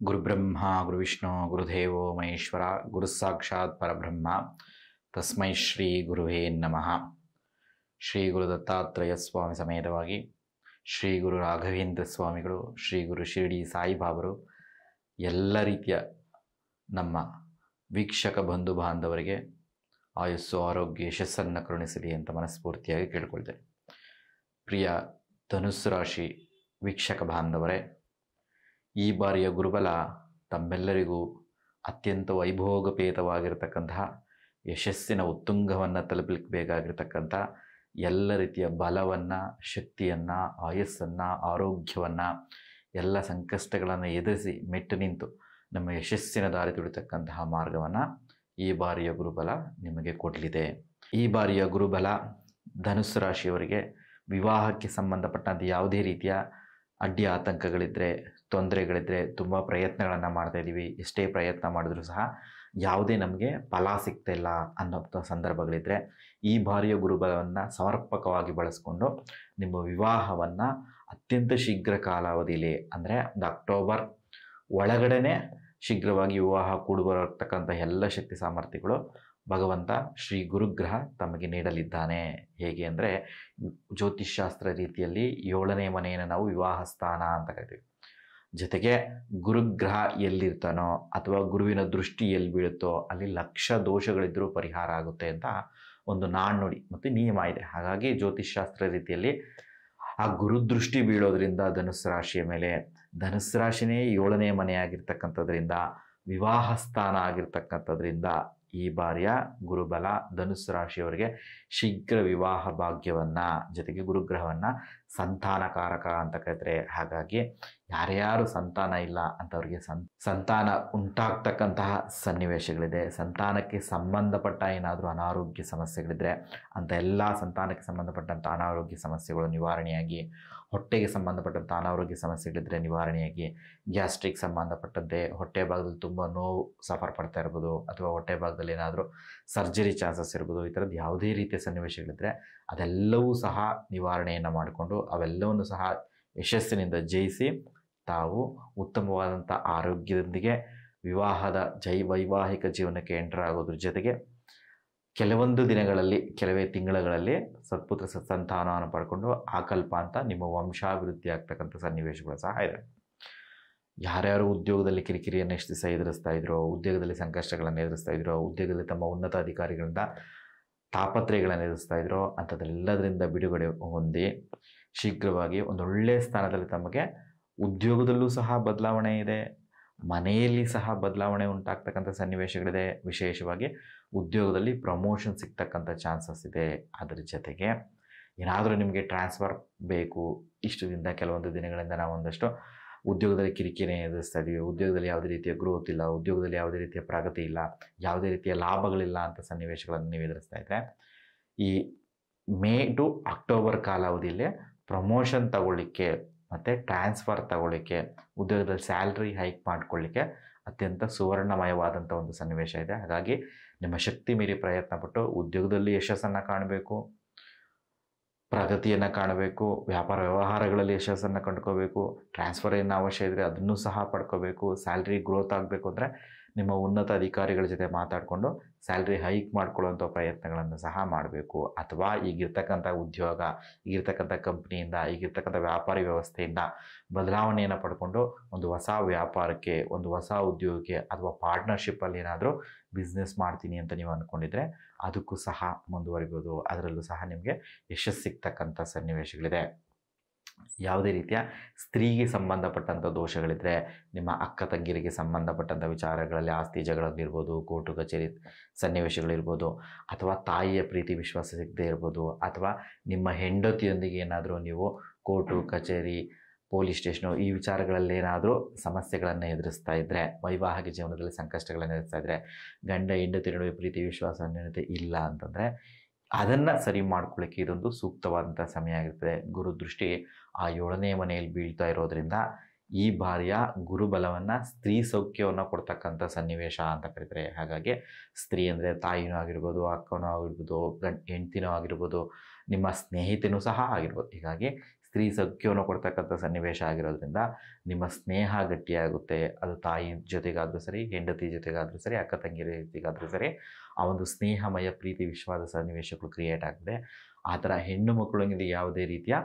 ಗುರುಬ್ರಹ್ಮ ಗುರುವಿಷ್ಣು ಗುರುದೇವೋ ಮಹೇಶ್ವರ ಗುರು ಸಾಕ್ಷಾತ್ ಪರಬ್ರಹ್ಮ ತಸ್ಮೈ ಶ್ರೀ ಗುರುವೇ ನಮಃ. ಶ್ರೀ ಗುರು ದತ್ತಾತ್ರೇಯ ಸ್ವಾಮಿ ಸಮೇತವಾಗಿ ಶ್ರೀ ಗುರು ರಾಘವೇಂದ್ರ ಸ್ವಾಮಿಗಳು, ಶ್ರೀ ಗುರು ಶಿರಡಿ ಸಾಯಿಬಾಬರು, ಎಲ್ಲ ರೀತಿಯ ನಮ್ಮ ವೀಕ್ಷಕ ಬಂಧು ಬಾಂಧವರಿಗೆ ಆಯುಸ್ಸು ಆರೋಗ್ಯ ಯಶಸ್ಸನ್ನು ಕರುಣಿಸಲಿ ಅಂತ ಮನಸ್ಫೂರ್ತಿಯಾಗಿ ಕೇಳ್ಕೊಳ್ತೇನೆ. ಪ್ರಿಯ ಧನುಸ್ಸು ರಾಶಿ ವೀಕ್ಷಕ ಬಾಂಧವರೇ, ಈ ಬಾರಿಯ ಗುರುಬಲ ತಮ್ಮೆಲ್ಲರಿಗೂ ಅತ್ಯಂತ ವೈಭೋಗಪೇತವಾಗಿರತಕ್ಕಂತಹ ಯಶಸ್ಸಿನ ಉತ್ತುಂಗವನ್ನು ತಲುಪಲಿಕ್ಕೆ ಬೇಕಾಗಿರ್ತಕ್ಕಂಥ ಎಲ್ಲ ರೀತಿಯ ಬಲವನ್ನು, ಶಕ್ತಿಯನ್ನು, ಆಯಸ್ಸನ್ನು, ಆರೋಗ್ಯವನ್ನು, ಎಲ್ಲ ಸಂಕಷ್ಟಗಳನ್ನು ಎದುರಿಸಿ ಮೆಟ್ಟು ನಿಂತು ನಮ್ಮ ಯಶಸ್ಸಿನ ದಾರಿ ತುಳಿತಕ್ಕಂತಹ ಮಾರ್ಗವನ್ನು ಈ ಬಾರಿಯ ಗುರುಬಲ ನಿಮಗೆ ಕೊಡಲಿದೆ. ಈ ಬಾರಿಯ ಗುರುಬಲ ಧನುಸ್ಸು ರಾಶಿಯವರಿಗೆ ವಿವಾಹಕ್ಕೆ ಸಂಬಂಧಪಟ್ಟಂತೆ ಯಾವುದೇ ರೀತಿಯ ಅಡ್ಡಿ ಆತಂಕಗಳಿದ್ದರೆ, ತೊಂದರೆಗಳಿದ್ದರೆ, ತುಂಬ ಪ್ರಯತ್ನಗಳನ್ನು ಮಾಡ್ತಾಯಿದ್ದೀವಿ, ಎಷ್ಟೇ ಪ್ರಯತ್ನ ಮಾಡಿದ್ರೂ ಸಹ ಯಾವುದೇ ನಮಗೆ ಫಲ ಸಿಗ್ತಾಯಿಲ್ಲ ಅನ್ನೋ ಸಂದರ್ಭಗಳಿದ್ದರೆ ಈ ಬಾರಿಯ ಗುರುಬಲವನ್ನು ಸಮರ್ಪಕವಾಗಿ ಬಳಸ್ಕೊಂಡು ನಿಮ್ಮ ವಿವಾಹವನ್ನು ಅತ್ಯಂತ ಶೀಘ್ರ ಕಾಲಾವಧಿಯಲ್ಲಿ, ಅಂದರೆ ಒಂದು ಅಕ್ಟೋಬರ್ ಒಳಗಡೆ ಶೀಘ್ರವಾಗಿ ವಿವಾಹ ಕೂಡಿಬರತಕ್ಕಂಥ ಎಲ್ಲ ಶಕ್ತಿ ಸಾಮರ್ಥ್ಯಗಳು ಭಗವಂತ ಶ್ರೀ ಗುರುಗ್ರಹ ತಮಗೆ ನೀಡಲಿದ್ದಾನೆ. ಹೇಗೆ ಅಂದರೆ, ಜ್ಯೋತಿಷ್ಶಾಸ್ತ್ರ ರೀತಿಯಲ್ಲಿ 7ನೇ ಮನೆಯನ್ನು ನಾವು ವಿವಾಹ ಸ್ಥಾನ ಅಂತ ಕರಿತೀವಿ. ಜೊತೆಗೆ ಗುರುಗ್ರಹ ಎಲ್ಲಿರ್ತಾನೋ ಅಥವಾ ಗುರುವಿನ ದೃಷ್ಟಿ ಎಲ್ಲಿ ಬೀಳುತ್ತೋ ಅಲ್ಲಿ ಲಕ್ಷ ದೋಷಗಳಿದ್ದರೂ ಪರಿಹಾರ ಆಗುತ್ತೆ ಅಂತ ಒಂದು ನಾಣ್ಣುಡಿ ಮತ್ತು ನಿಯಮ ಇದೆ. ಹಾಗಾಗಿ ಜ್ಯೋತಿಷ್ಶಾಸ್ತ್ರ ರೀತಿಯಲ್ಲಿ ಆ ಗುರುದೃಷ್ಟಿ ಬೀಳೋದ್ರಿಂದ ಧನುಸ್ಸು ರಾಶಿಯ ಮೇಲೆ, ಧನುಸ್ಸು ರಾಶಿನೇ 7ನೇ ಮನೆಯಾಗಿರ್ತಕ್ಕಂಥದ್ರಿಂದ, ವಿವಾಹ ಸ್ಥಾನ ಆಗಿರ್ತಕ್ಕಂಥದ್ರಿಂದ ಈ ಬಾರಿಯ ಗುರುಬಲ ಧನುಸ್ಸು ರಾಶಿಯವರಿಗೆ ಶೀಘ್ರ ವಿವಾಹ ಭಾಗ್ಯವನ್ನು, ಜೊತೆಗೆ ಗುರುಗ್ರಹವನ್ನು ಸಂತಾನಕಾರಕ ಅಂತ ಕರೀತಾರೆ. ಹಾಗಾಗಿ ಯಾರ್ಯಾರು ಸಂತಾನ ಇಲ್ಲ ಅಂಥವ್ರಿಗೆ ಸಂತಾನ ಉಂಟಾಗ್ತಕ್ಕಂತಹ ಸನ್ನಿವೇಶಗಳಿದೆ. ಸಂತಾನಕ್ಕೆ ಸಂಬಂಧಪಟ್ಟ ಏನಾದರೂ ಅನಾರೋಗ್ಯ ಸಮಸ್ಯೆಗಳಿದ್ದರೆ ಅಂಥ ಎಲ್ಲ ಸಂತಾನಕ್ಕೆ ಸಂಬಂಧಪಟ್ಟಂಥ ಅನಾರೋಗ್ಯ ಸಮಸ್ಯೆಗಳು ನಿವಾರಣೆಯಾಗಿ, ಹೊಟ್ಟೆಗೆ ಸಂಬಂಧಪಟ್ಟಂಥ ಅನಾರೋಗ್ಯ ಸಮಸ್ಯೆಗಳಿದ್ದರೆ ನಿವಾರಣೆಯಾಗಿ, ಗ್ಯಾಸ್ಟ್ರಿಕ್ ಸಂಬಂಧಪಟ್ಟಂತೆ ಹೊಟ್ಟೆ ಭಾಗದಲ್ಲಿ ತುಂಬ ನೋವು ಸಫರ್ ಪಡ್ತಾ ಇರ್ಬೋದು, ಅಥವಾ ಹೊಟ್ಟೆ ಭಾಗದಲ್ಲಿ ಏನಾದರೂ ಸರ್ಜರಿ ಚಾನ್ಸಸ್ ಇರ್ಬೋದು, ಈ ಥರದ್ದು ಯಾವುದೇ ರೀತಿಯ ಸನ್ನಿವೇಶಗಳಿದ್ದರೆ ಅದೆಲ್ಲವೂ ಸಹ ನಿವಾರಣೆಯನ್ನು ಮಾಡಿಕೊಂಡು ಅವೆಲ್ಲವನ್ನು ಸಹ ಯಶಸ್ಸಿನಿಂದ ಜಯಿಸಿ ತಾವು ಉತ್ತಮವಾದಂಥ ಆರೋಗ್ಯದೊಂದಿಗೆ ವಿವಾಹದ ವೈವಾಹಿಕ ಜೀವನಕ್ಕೆ ಎಂಟರ್ ಆಗೋದ್ರ ಜೊತೆಗೆ ಕೆಲವೊಂದು ದಿನಗಳಲ್ಲಿ, ಕೆಲವೇ ತಿಂಗಳುಗಳಲ್ಲಿ ಸತ್ಪುತ್ರ ಸತ್ಸಂತಾನವನ್ನು ಪಡ್ಕೊಂಡು ಆಕಲ್ಪ ಅಂತ ನಿಮ್ಮ ವಂಶಾಭಿವೃದ್ಧಿ ಆಗ್ತಕ್ಕಂಥ ಸನ್ನಿವೇಶಗಳು ಸಹ ಇದೆ. ಯಾರ್ಯಾರು ಉದ್ಯೋಗದಲ್ಲಿ ಕಿರಿಕಿರಿಯನ್ನು ಎಷ್ಟು ದಿವಸ ಎದುರಿಸ್ತಾ ಇದ್ರೋ, ಉದ್ಯೋಗದಲ್ಲಿ ಸಂಕಷ್ಟಗಳನ್ನು ಎದುರಿಸ್ತಾ ಇದ್ರೋ, ಉದ್ಯೋಗದಲ್ಲಿ ತಮ್ಮ ಉನ್ನತ ಅಧಿಕಾರಿಗಳಿಂದ ತಾಪತ್ರಯಗಳನ್ನು ಎದುರಿಸ್ತಾ ಇದ್ರೋ ಅಂಥದ್ದೆಲ್ಲದರಿಂದ ಬಿಡುಗಡೆ ಹೊಂದಿ ಶೀಘ್ರವಾಗಿ ಒಂದೊಳ್ಳೆಯ ಸ್ಥಾನದಲ್ಲಿ ತಮಗೆ ಉದ್ಯೋಗದಲ್ಲೂ ಸಹ ಬದಲಾವಣೆ ಇದೆ, ಮನೆಯಲ್ಲಿ ಸಹ ಬದಲಾವಣೆ ಉಂಟಾಗ್ತಕ್ಕಂಥ ಸನ್ನಿವೇಶಗಳಿದೆ. ವಿಶೇಷವಾಗಿ ಉದ್ಯೋಗದಲ್ಲಿ ಪ್ರಮೋಷನ್ ಸಿಗ್ತಕ್ಕಂಥ ಚಾನ್ಸಸ್ ಇದೆ. ಅದರ ಜೊತೆಗೆ ಏನಾದರೂ ನಿಮಗೆ ಟ್ರಾನ್ಸ್ಫರ್ ಬೇಕು, ಇಷ್ಟು ದಿನದ ಕೆಲವೊಂದು ದಿನಗಳಿಂದ ನಾವು ಒಂದಷ್ಟು ಉದ್ಯೋಗದಲ್ಲಿ ಕಿರಿಕಿರಿ ಎದುರಿಸ್ತಾ ಇದ್ದೀವಿ, ಉದ್ಯೋಗದಲ್ಲಿ ಯಾವುದೇ ರೀತಿಯ ಗ್ರೋತ್ ಇಲ್ಲ, ಉದ್ಯೋಗದಲ್ಲಿ ಯಾವುದೇ ರೀತಿಯ ಪ್ರಗತಿ ಇಲ್ಲ, ಯಾವುದೇ ರೀತಿಯ ಲಾಭಗಳಿಲ್ಲ ಅಂತ ಸನ್ನಿವೇಶಗಳನ್ನು ನೀವು ಎದುರಿಸ್ತಾ ಇದ್ದರೆ ಈ ಮೇ ಟು ಅಕ್ಟೋಬರ್ ಕಾಲಾವಧಿಯಲ್ಲಿ ಪ್ರಮೋಷನ್ ತಗೊಳ್ಳಿಕ್ಕೆ ಮತ್ತು ಟ್ರಾನ್ಸ್ಫರ್ ತಗೊಳ್ಳಿಕ್ಕೆ, ಉದ್ಯೋಗದಲ್ಲಿ ಸ್ಯಾಲ್ರಿ ಹೈಕ್ ಮಾಡಿಕೊಳ್ಳಿಕ್ಕೆ ಅತ್ಯಂತ ಸುವರ್ಣಮಯವಾದಂಥ ಒಂದು ಸನ್ನಿವೇಶ ಇದೆ. ಹಾಗಾಗಿ ನಿಮ್ಮ ಶಕ್ತಿ ಮೀರಿ ಪ್ರಯತ್ನಪಟ್ಟು ಉದ್ಯೋಗದಲ್ಲಿ ಯಶಸ್ಸನ್ನು ಕಾಣಬೇಕು, ಪ್ರಗತಿಯನ್ನು ಕಾಣಬೇಕು, ವ್ಯಾಪಾರ ವ್ಯವಹಾರಗಳಲ್ಲಿ ಯಶಸ್ಸನ್ನು ಕಂಡುಕೋಬೇಕು, ಟ್ರಾನ್ಸ್ಫರ್ ಏನು ಅವಶ್ಯ ಇದ್ದರೆ ಅದನ್ನು ಸಹ ಪಡ್ಕೋಬೇಕು, ಸ್ಯಾಲ್ರಿ ಗ್ರೋತ್ ಆಗಬೇಕು ಅಂದರೆ ನಿಮ್ಮ ಉನ್ನತ ಅಧಿಕಾರಿಗಳ ಜೊತೆ ಮಾತಾಡಿಕೊಂಡು ಸ್ಯಾಲ್ರಿ ಹೈಕ್ ಮಾಡ್ಕೊಳ್ಳುವಂಥ ಪ್ರಯತ್ನಗಳನ್ನು ಸಹ ಮಾಡಬೇಕು. ಅಥವಾ ಈಗಿರ್ತಕ್ಕಂಥ ಉದ್ಯೋಗ, ಈಗಿರ್ತಕ್ಕಂಥ ಕಂಪ್ನಿಯಿಂದ, ಈಗಿರ್ತಕ್ಕಂಥ ವ್ಯಾಪಾರಿ ವ್ಯವಸ್ಥೆಯಿಂದ ಬದಲಾವಣೆಯನ್ನು ಪಡ್ಕೊಂಡು ಒಂದು ಹೊಸ ವ್ಯಾಪಾರಕ್ಕೆ, ಒಂದು ಹೊಸ ಉದ್ಯೋಗಕ್ಕೆ ಅಥವಾ ಪಾರ್ಟ್ನರ್ಶಿಪ್ಪಲ್ಲಿ ಏನಾದರೂ ಬಿಸ್ನೆಸ್ ಮಾಡ್ತೀನಿ ಅಂತ ನೀವು ಅಂದ್ಕೊಂಡಿದ್ರೆ ಅದಕ್ಕೂ ಸಹ ಮುಂದುವರಿಬೋದು. ಅದರಲ್ಲೂ ಸಹ ನಿಮಗೆ ಯಶಸ್ಸು ಸಿಗ್ತಕ್ಕಂಥ ಸನ್ನಿವೇಶಗಳಿದೆ. ಯಾವುದೇ ರೀತಿಯ ಸ್ತ್ರೀಗೆ ಸಂಬಂಧಪಟ್ಟಂಥ ದೋಷಗಳಿದ್ದರೆ, ನಿಮ್ಮ ಅಕ್ಕ ತಂಗಿರಿಗೆ ಸಂಬಂಧಪಟ್ಟಂಥ ವಿಚಾರಗಳಲ್ಲಿ ಆಸ್ತಿ ಜಗಳಗಳಿರ್ಬೋದು, ಕೋರ್ಟು ಕಚೇರಿ ಸನ್ನಿವೇಶಗಳಿರ್ಬೋದು, ಅಥವಾ ತಾಯಿಯ ಪ್ರೀತಿ ವಿಶ್ವಾಸ ಸಿಗದೇ ಇರ್ಬೋದು, ಅಥವಾ ನಿಮ್ಮ ಹೆಂಡತಿಯೊಂದಿಗೆ ಏನಾದರೂ ನೀವು ಕೋರ್ಟು ಕಚೇರಿ ಪೊಲೀಸ್ ಸ್ಟೇಷನು ಈ ವಿಚಾರಗಳಲ್ಲಿ ಏನಾದರೂ ಸಮಸ್ಯೆಗಳನ್ನು ಎದುರಿಸ್ತಾ ಇದ್ದರೆ, ವೈವಾಹಿಕ ಜೀವನದಲ್ಲಿ ಸಂಕಷ್ಟಗಳನ್ನು ಎದುರಿಸ್ತಾ ಇದ್ದರೆ, ಗಂಡ ಹೆಂಡತಿ ನಡುವೆ ಪ್ರೀತಿ ವಿಶ್ವಾಸ ಅನ್ಯೋನ್ಯತೆ ಇಲ್ಲ ಅಂತಂದರೆ ಅದನ್ನು ಸರಿ ಮಾಡ್ಕೊಳ್ಳಿಕ್ಕೆ ಇದೊಂದು ಸೂಕ್ತವಾದಂಥ ಸಮಯ ಆಗಿರ್ತದೆ. ಗುರುದೃಷ್ಟಿ ಆ 7ನೇ ಮನೆಯಲ್ಲಿ ಬೀಳ್ತಾ ಇರೋದ್ರಿಂದ ಈ ಬಾರಿಯ ಗುರುಬಲವನ್ನು ಸ್ತ್ರೀ ಸೌಖ್ಯವನ್ನು ಕೊಡ್ತಕ್ಕಂಥ ಸನ್ನಿವೇಶ ಅಂತ ಕರೀತಾರೆ. ಹಾಗಾಗಿ ಸ್ತ್ರೀ ಅಂದರೆ ತಾಯಿನೂ ಆಗಿರ್ಬೋದು, ಅಕ್ಕನೂ ಆಗಿರ್ಬೋದು, ಹೆಂಡ್ತಿನೂ ಆಗಿರ್ಬೋದು, ನಿಮ್ಮ ಸ್ನೇಹಿತನೂ ಸಹ ಆಗಿರ್ಬೋದು. ಹೀಗಾಗಿ ಸ್ತ್ರೀ ಸೌಖ್ಯವನ್ನು ಕೊಡ್ತಕ್ಕಂಥ ಸನ್ನಿವೇಶ ಆಗಿರೋದ್ರಿಂದ ನಿಮ್ಮ ಸ್ನೇಹ ಗಟ್ಟಿಯಾಗುತ್ತೆ. ಅದು ತಾಯಿ ಜೊತೆಗಾದರೂ ಸರಿ, ಹೆಂಡತಿ ಜೊತೆಗಾದರೂ ಸರಿ, ಅಕ್ಕ ತಂಗಿಯರ ಜೊತೆಗಾದರೂ ಸರಿ, ಆ ಒಂದು ಸ್ನೇಹಮಯ ಪ್ರೀತಿ ವಿಶ್ವಾಸ ಸನ್ನಿವೇಶಗಳು ಕ್ರಿಯೇಟ್ ಆಗಿದೆ. ಆ ಥರ ಹೆಣ್ಣು ಮಕ್ಕಳಿಗೆ ಯಾವುದೇ ರೀತಿಯ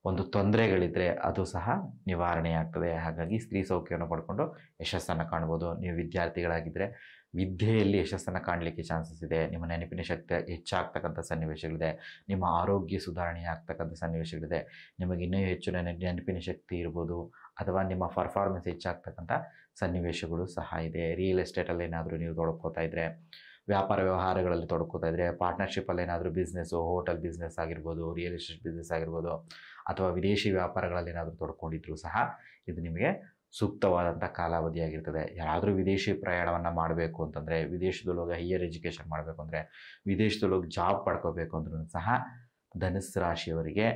ಒಂದು ತೊಂದರೆಗಳಿದ್ದರೆ ಅದು ಸಹ ನಿವಾರಣೆ ಆಗ್ತದೆ. ಹಾಗಾಗಿ ಸ್ತ್ರೀ ಸೌಖ್ಯವನ್ನು ಪಡ್ಕೊಂಡು ಯಶಸ್ಸನ್ನು ಕಾಣ್ಬೋದು. ನೀವು ವಿದ್ಯಾರ್ಥಿಗಳಾಗಿದ್ದರೆ ವಿದ್ಯೆಯಲ್ಲಿ ಯಶಸ್ಸನ್ನು ಕಾಣಲಿಕ್ಕೆ ಚಾನ್ಸಸ್ ಇದೆ. ನಿಮ್ಮ ನೆನಪಿನ ಶಕ್ತಿ ಹೆಚ್ಚಾಗ್ತಕ್ಕಂಥ ಸನ್ನಿವೇಶಗಳಿದೆ. ನಿಮ್ಮ ಆರೋಗ್ಯ ಸುಧಾರಣೆ ಆಗ್ತಕ್ಕಂಥ ಸನ್ನಿವೇಶಗಳಿದೆ. ನಿಮಗೆ ಇನ್ನೂ ಹೆಚ್ಚು ನೆನಪಿನ ಶಕ್ತಿ ಇರ್ಬೋದು, ಅಥವಾ ನಿಮ್ಮ ಪರ್ಫಾರ್ಮೆನ್ಸ್ ಹೆಚ್ಚಾಗ್ತಕ್ಕಂಥ ಸನ್ನಿವೇಶಗಳು ಸಹ ಇದೆ. ರಿಯಲ್ ಎಸ್ಟೇಟಲ್ಲಿ ಏನಾದರೂ ನೀವು ತೊಡ್ಕೋತಾ ಇದ್ದರೆ, ವ್ಯಾಪಾರ ವ್ಯವಹಾರಗಳಲ್ಲಿ ತೊಡ್ಕೋತಾ ಇದ್ದರೆ, ಪಾರ್ಟ್ನರ್ಶಿಪ್ಪಲ್ಲಿ ಏನಾದರೂ ಬಿಸ್ನೆಸ್ಸು, ಹೋಟೆಲ್ ಬಿಸ್ನೆಸ್ ಆಗಿರ್ಬೋದು, ರಿಯಲ್ ಎಸ್ಟೇಟ್ ಬಿಸ್ನೆಸ್ ಆಗಿರ್ಬೋದು, ಅಥವಾ ವಿದೇಶಿ ವ್ಯಾಪಾರಗಳಲ್ಲಿ ಏನಾದರೂ ತೊಡ್ಕೊಂಡಿದ್ರೂ ಸಹ ಇದು ನಿಮಗೆ ಸೂಕ್ತವಾದಂಥ ಕಾಲಾವಧಿಯಾಗಿರ್ತದೆ. ಯಾರಾದರೂ ವಿದೇಶಿ ಪ್ರಯಾಣವನ್ನು ಮಾಡಬೇಕು ಅಂತಂದರೆ, ವಿದೇಶದಲ್ಲೋಗಿ ಹೈಯರ್ ಎಜುಕೇಷನ್ ಮಾಡಬೇಕು ಅಂದರೆ, ವಿದೇಶದಲ್ಲೋಗಿ ಜಾಬ್ ಪಡ್ಕೋಬೇಕು ಅಂದ್ರೂ ಸಹ ಧನುಸ್ಸು ರಾಶಿಯವರಿಗೆ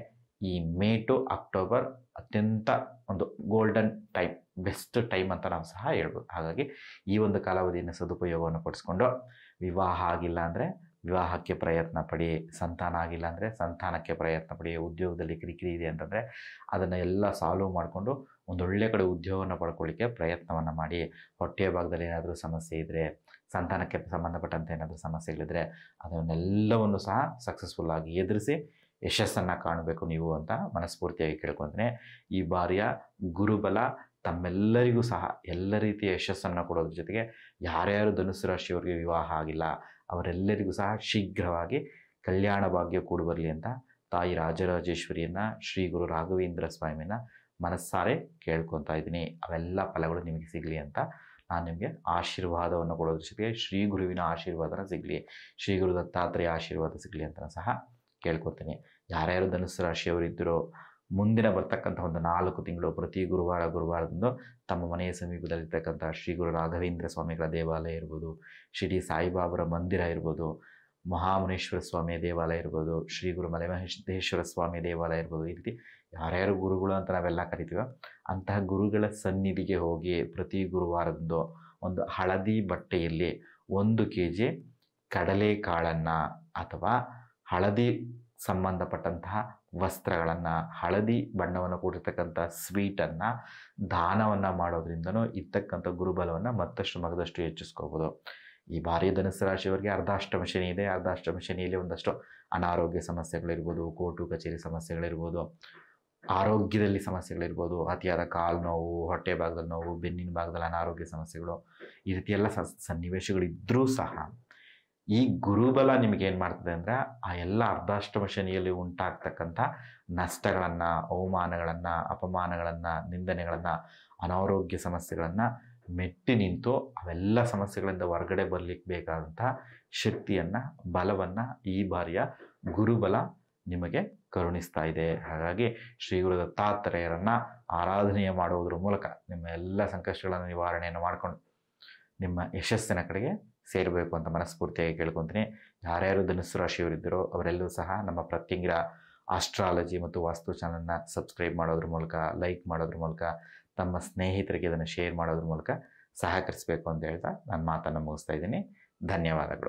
ಈ ಮೇ ಟು ಅಕ್ಟೋಬರ್ ಅತ್ಯಂತ ಒಂದು ಗೋಲ್ಡನ್ ಟೈಮ್, ಬೆಸ್ಟ್ ಟೈಮ್ ಅಂತ ನಾವು ಸಹ ಹೇಳ್ಬೋದು. ಹಾಗಾಗಿ ಈ ಒಂದು ಕಾಲಾವಧಿಯನ್ನು ಸದುಪಯೋಗವನ್ನು ಪಡಿಸ್ಕೊಂಡು ವಿವಾಹ ಆಗಿಲ್ಲ ಅಂದರೆ ವಿವಾಹಕ್ಕೆ ಪ್ರಯತ್ನ ಪಡಿ, ಸಂತಾನ ಆಗಿಲ್ಲ ಅಂದರೆ ಸಂತಾನಕ್ಕೆ ಪ್ರಯತ್ನ ಪಡಿ, ಉದ್ಯೋಗದಲ್ಲಿ ಕಿರಿಕಿರಿ ಇದೆ ಅಂತಂದರೆ ಅದನ್ನು ಎಲ್ಲ ಸಾಲ್ವ್ ಮಾಡಿಕೊಂಡು ಒಂದೊಳ್ಳೆ ಕಡೆ ಉದ್ಯೋಗವನ್ನು ಪಡ್ಕೊಳ್ಳಿಕ್ಕೆ ಪ್ರಯತ್ನವನ್ನು ಮಾಡಿ. ಹೊಟ್ಟೆಯ ಭಾಗದಲ್ಲಿ ಏನಾದರೂ ಸಮಸ್ಯೆ ಇದ್ದರೆ, ಸಂತಾನಕ್ಕೆ ಸಂಬಂಧಪಟ್ಟಂತೆ ಏನಾದರೂ ಸಮಸ್ಯೆಗಳಿದ್ದರೆ ಅದನ್ನೆಲ್ಲವನ್ನು ಸಹ ಸಕ್ಸಸ್ಫುಲ್ಲಾಗಿ ಎದುರಿಸಿ ಯಶಸ್ಸನ್ನು ಕಾಣಬೇಕು ನೀವು ಅಂತ ಮನಸ್ಫೂರ್ತಿಯಾಗಿ ಕೇಳ್ಕೊತೀನಿ. ಈ ಬಾರಿಯ ಗುರುಬಲ ತಮ್ಮೆಲ್ಲರಿಗೂ ಸಹ ಎಲ್ಲ ರೀತಿಯ ಯಶಸ್ಸನ್ನು ಕೊಡೋದ್ರ ಜೊತೆಗೆ ಯಾರ್ಯಾರು ಧನುಸ್ಸು ರಾಶಿಯವರಿಗೆ ವಿವಾಹ ಆಗಿಲ್ಲ ಅವರೆಲ್ಲರಿಗೂ ಸಹ ಶೀಘ್ರವಾಗಿ ಕಲ್ಯಾಣ ಭಾಗ್ಯ ಕೂಡಿ ಬರಲಿ ಅಂತ ತಾಯಿ ರಾಜರಾಜೇಶ್ವರಿಯನ್ನು, ಶ್ರೀ ಗುರು ರಾಘವೇಂದ್ರ ಸ್ವಾಮಿನ ಮನಸ್ಸಾರೆ ಕೇಳ್ಕೊತಾ ಇದ್ದೀನಿ. ಅವೆಲ್ಲ ಫಲಗಳು ನಿಮಗೆ ಸಿಗಲಿ ಅಂತ ನಾನು ನಿಮಗೆ ಆಶೀರ್ವಾದವನ್ನು ಕೊಡೋದ್ರ ಜೊತೆಗೆ ಶ್ರೀ ಗುರುವಿನ ಆಶೀರ್ವಾದನ ಸಿಗಲಿ, ಶ್ರೀ ಗುರು ದತ್ತಾತ್ರೇಯ ಆಶೀರ್ವಾದ ಸಿಗಲಿ ಅಂತ ಸಹ ಕೇಳ್ಕೊತೀನಿ. ಯಾರ್ಯಾರು ಧನುಸ್ಸು ರಾಶಿಯವರಿದ್ದರೋ ಮುಂದಿನ ಬರ್ತಕ್ಕಂಥ ಒಂದು 4 ತಿಂಗಳು ಪ್ರತಿ ಗುರುವಾರದಂದು ತಮ್ಮ ಮನೆಯ ಸಮೀಪದಲ್ಲಿರ್ತಕ್ಕಂಥ ಶ್ರೀ ಗುರು ರಾಘವೇಂದ್ರ ಸ್ವಾಮಿಗಳ ದೇವಾಲಯ ಇರ್ಬೋದು, ಶಿರಡಿ ಸಾಯಿಬಾಬರ ಮಂದಿರ ಇರ್ಬೋದು, ಮಹಾಮುನೇಶ್ವರ ಸ್ವಾಮಿಯ ದೇವಾಲಯ ಇರ್ಬೋದು, ಶ್ರೀ ಗುರು ಮಲೆಮಹದೇಶ್ವರ ಸ್ವಾಮಿಯ ದೇವಾಲಯ ಇರ್ಬೋದು, ಈ ರೀತಿ ಯಾರ್ಯಾರು ಗುರುಗಳು ಅಂತ ನಾವೆಲ್ಲ ಕರಿತೀವೋ ಅಂತಹ ಗುರುಗಳ ಸನ್ನಿಧಿಗೆ ಹೋಗಿ ಪ್ರತಿ ಗುರುವಾರದಂದು ಒಂದು ಹಳದಿ ಬಟ್ಟೆಯಲ್ಲಿ 1 kg ಕಡಲೆಕಾಳನ್ನು ಅಥವಾ ಹಳದಿ ಸಂಬಂಧಪಟ್ಟಂತಹ ವಸ್ತ್ರಗಳನ್ನು, ಹಳದಿ ಬಣ್ಣವನ್ನು ಕೂಡಿರ್ತಕ್ಕಂಥ ಸ್ವೀಟನ್ನು ದಾನವನ್ನು ಮಾಡೋದ್ರಿಂದನೂ ಇರ್ತಕ್ಕಂಥ ಗುರುಬಲವನ್ನು ಮತ್ತಷ್ಟು ಮಗದಷ್ಟು ಹೆಚ್ಚಿಸ್ಕೋಬೋದು. ಈ ಬಾರಿ ಧನುಸ್ಸು ರಾಶಿಯವರಿಗೆ ಅರ್ಧಾಷ್ಟಮ ಶನಿ ಇದೆ. ಅರ್ಧಾಷ್ಟಮ ಶನಿಯಲ್ಲಿ ಒಂದಷ್ಟು ಅನಾರೋಗ್ಯ ಸಮಸ್ಯೆಗಳಿರ್ಬೋದು, ಕೋರ್ಟು ಕಚೇರಿ ಸಮಸ್ಯೆಗಳಿರ್ಬೋದು, ಆರೋಗ್ಯದಲ್ಲಿ ಸಮಸ್ಯೆಗಳಿರ್ಬೋದು, ಅತಿಯಾದ ಕಾಲು ನೋವು, ಹೊಟ್ಟೆ ಭಾಗದಲ್ಲಿ ನೋವು, ಬೆನ್ನಿನ ಭಾಗದಲ್ಲಿ ಅನಾರೋಗ್ಯ ಸಮಸ್ಯೆಗಳು, ಈ ರೀತಿ ಎಲ್ಲ ಸನ್ನಿವೇಶಗಳಿದ್ದರೂ ಸಹ ಈ ಗುರುಬಲ ನಿಮಗೇನು ಮಾಡ್ತದೆ ಅಂದರೆ ಆ ಎಲ್ಲ ಅರ್ಧಾಷ್ಟಮ ಶನಿಯಲ್ಲಿ ಉಂಟಾಗ್ತಕ್ಕಂಥ ನಷ್ಟಗಳನ್ನು, ಅವಮಾನಗಳನ್ನು, ಅಪಮಾನಗಳನ್ನು, ನಿಂದನೆಗಳನ್ನು, ಅನಾರೋಗ್ಯ ಸಮಸ್ಯೆಗಳನ್ನು ಮೆಟ್ಟಿ ನಿಂತು ಅವೆಲ್ಲ ಸಮಸ್ಯೆಗಳಿಂದ ಹೊರಗಡೆ ಬರಲಿಕ್ಕೆ ಬೇಕಾದಂಥ ಶಕ್ತಿಯನ್ನು, ಬಲವನ್ನು ಈ ಬಾರಿಯ ಗುರುಬಲ ನಿಮಗೆ ಕರುಣಿಸ್ತಾ ಇದೆ. ಹಾಗಾಗಿ ಶ್ರೀ ಗುರು ದತ್ತಾತ್ರೇಯರನ್ನು ಆರಾಧನೆಯ ಮಾಡುವುದರ ಮೂಲಕ ನಿಮ್ಮ ಎಲ್ಲ ಸಂಕಷ್ಟಗಳನ್ನು ನಿವಾರಣೆಯನ್ನು ಮಾಡಿಕೊಂಡು ನಿಮ್ಮ ಯಶಸ್ಸಿನ ಕಡೆಗೆ ಸೇರಬೇಕು ಅಂತ ಮನಸ್ಫೂರ್ತಿಯಾಗಿ ಕೇಳ್ಕೊತೀನಿ. ಯಾರ್ಯಾರು ಧನುಸ್ಸು ರಾಶಿಯವರಿದ್ದರೋ ಅವರೆಲ್ಲರೂ ಸಹ ನಮ್ಮ ಪ್ರತ್ಯಂಗಿರ ಆಸ್ಟ್ರಾಲಜಿ ಮತ್ತು ವಾಸ್ತು ಚಾನಲ್ನ ಸಬ್ಸ್ಕ್ರೈಬ್ ಮಾಡೋದ್ರ ಮೂಲಕ, ಲೈಕ್ ಮಾಡೋದ್ರ ಮೂಲಕ, ತಮ್ಮ ಸ್ನೇಹಿತರಿಗೆ ಇದನ್ನು ಶೇರ್ ಮಾಡೋದ್ರ ಮೂಲಕ ಸಹಕರಿಸಬೇಕು ಅಂತ ಹೇಳ್ತಾ ನಾನು ಮಾತನ್ನು ಮುಗಿಸ್ತಾ ಇದ್ದೀನಿ. ಧನ್ಯವಾದಗಳು.